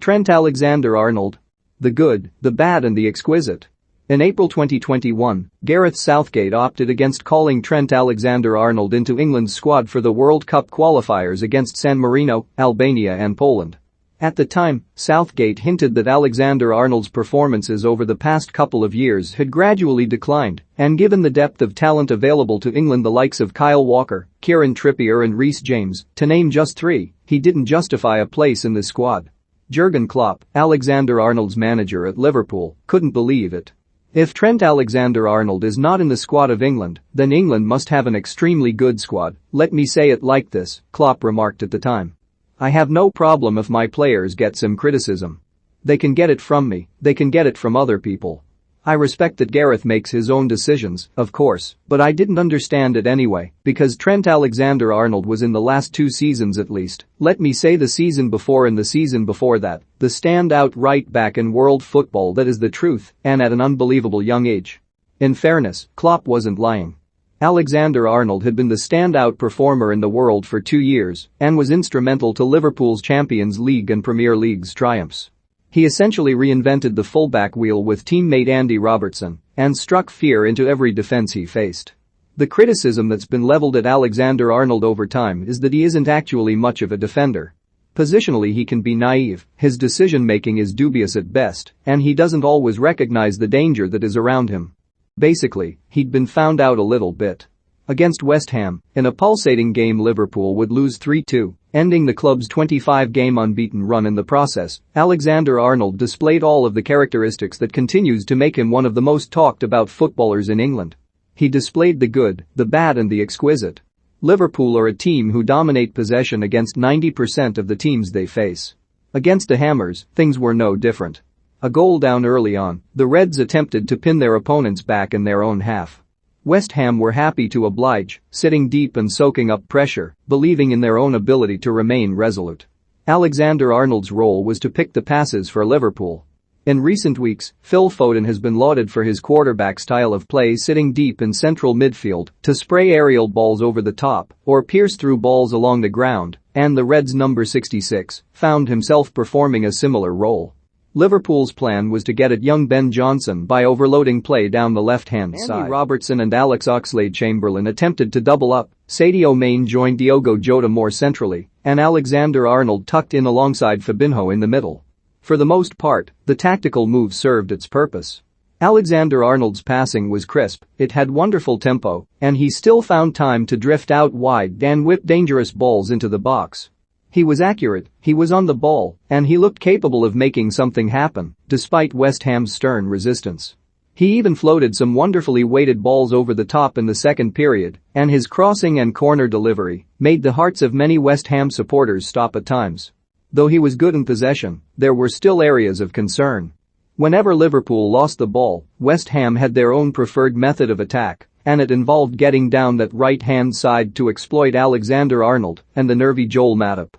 Trent Alexander-Arnold. The good, the bad and the exquisite. In April 2021, Gareth Southgate opted against calling Trent Alexander-Arnold into England's squad for the World Cup qualifiers against San Marino, Albania and Poland. At the time, Southgate hinted that Alexander-Arnold's performances over the past couple of years had gradually declined, and given the depth of talent available to England, the likes of Kyle Walker, Kieran Trippier and Reece James, to name just three, he didn't justify a place in the squad. Jurgen Klopp, Alexander-Arnold's manager at Liverpool, couldn't believe it. If Trent Alexander-Arnold is not in the squad of England, then England must have an extremely good squad, let me say it like this, Klopp remarked at the time. I have no problem if my players get some criticism. They can get it from me, they can get it from other people. I respect that Gareth makes his own decisions, of course, but I didn't understand it anyway, because Trent Alexander-Arnold was in the last 2 seasons at least, let me say the season before and the season before that, the standout right back in world football, that is the truth, and at an unbelievable young age. In fairness, Klopp wasn't lying. Alexander-Arnold had been the standout performer in the world for 2 years and was instrumental to Liverpool's Champions League and Premier League's triumphs. He essentially reinvented the fullback wheel with teammate Andy Robertson and struck fear into every defense he faced. The criticism that's been leveled at Alexander-Arnold over time is that he isn't actually much of a defender. Positionally he can be naive, his decision-making is dubious at best, and he doesn't always recognize the danger that is around him. Basically, he'd been found out a little bit. Against West Ham, in a pulsating game Liverpool would lose 3-2, ending the club's 25-game unbeaten run in the process. Alexander-Arnold displayed all of the characteristics that continues to make him one of the most talked about footballers in England. He displayed the good, the bad and the exquisite. Liverpool are a team who dominate possession against 90% of the teams they face. Against the Hammers, things were no different. A goal down early on, the Reds attempted to pin their opponents back in their own half. West Ham were happy to oblige, sitting deep and soaking up pressure, believing in their own ability to remain resolute. Alexander-Arnold's role was to pick the passes for Liverpool. In recent weeks, Phil Foden has been lauded for his quarterback style of play, sitting deep in central midfield to spray aerial balls over the top or pierce through balls along the ground, and the Reds' number 66 found himself performing a similar role. Liverpool's plan was to get at young Ben Johnson by overloading play down the left-hand side. Andy Robertson and Alex Oxlade-Chamberlain attempted to double up, Sadio Mane joined Diogo Jota more centrally, and Alexander-Arnold tucked in alongside Fabinho in the middle. For the most part, the tactical move served its purpose. Alexander-Arnold's passing was crisp, it had wonderful tempo, and he still found time to drift out wide and whip dangerous balls into the box. He was accurate, he was on the ball, and he looked capable of making something happen, despite West Ham's stern resistance. He even floated some wonderfully weighted balls over the top in the second period, and his crossing and corner delivery made the hearts of many West Ham supporters stop at times. Though he was good in possession, there were still areas of concern. Whenever Liverpool lost the ball, West Ham had their own preferred method of attack, and it involved getting down that right-hand side to exploit Alexander-Arnold and the nervy Joel Matip.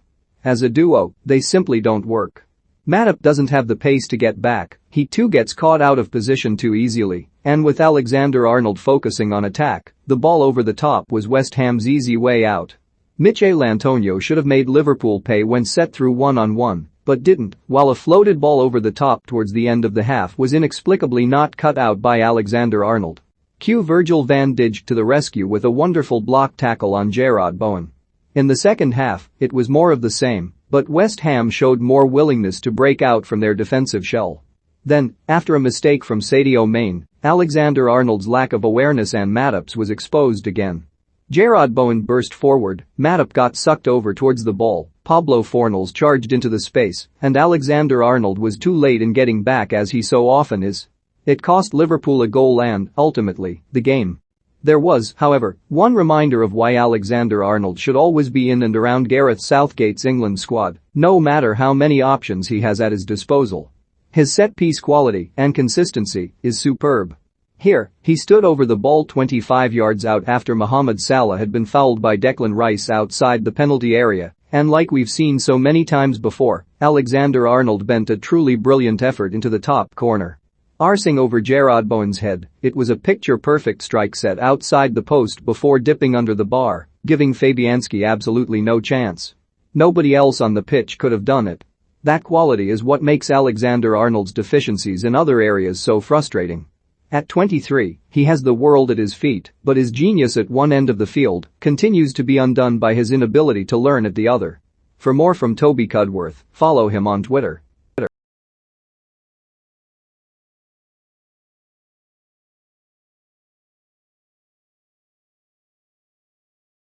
As a duo, they simply don't work. Matip doesn't have the pace to get back, he too gets caught out of position too easily, and with Alexander-Arnold focusing on attack, the ball over the top was West Ham's easy way out. Michail Antonio should have made Liverpool pay when set through one-on-one, but didn't, while a floated ball over the top towards the end of the half was inexplicably not cut out by Alexander-Arnold. Cue Virgil van Dijk to the rescue with a wonderful block tackle on Jarrod Bowen. In the second half, it was more of the same, but West Ham showed more willingness to break out from their defensive shell. Then, after a mistake from Sadio Mane, Alexander-Arnold's lack of awareness and Matip's was exposed again. Jarrod Bowen burst forward, Matip got sucked over towards the ball, Pablo Fornals charged into the space, and Alexander-Arnold was too late in getting back as he so often is. It cost Liverpool a goal and, ultimately, the game. There was, however, one reminder of why Alexander-Arnold should always be in and around Gareth Southgate's England squad, no matter how many options he has at his disposal. His set-piece quality and consistency is superb. Here, he stood over the ball 25 yards out after Mohamed Salah had been fouled by Declan Rice outside the penalty area, and like we've seen so many times before, Alexander-Arnold bent a truly brilliant effort into the top corner. Arsing over Jarrod Bowen's head, it was a picture-perfect strike set outside the post before dipping under the bar, giving Fabianski absolutely no chance. Nobody else on the pitch could have done it. That quality is what makes Alexander-Arnold's deficiencies in other areas so frustrating. At 23, he has the world at his feet, but his genius at one end of the field continues to be undone by his inability to learn at the other. For more from Toby Cudworth, follow him on Twitter.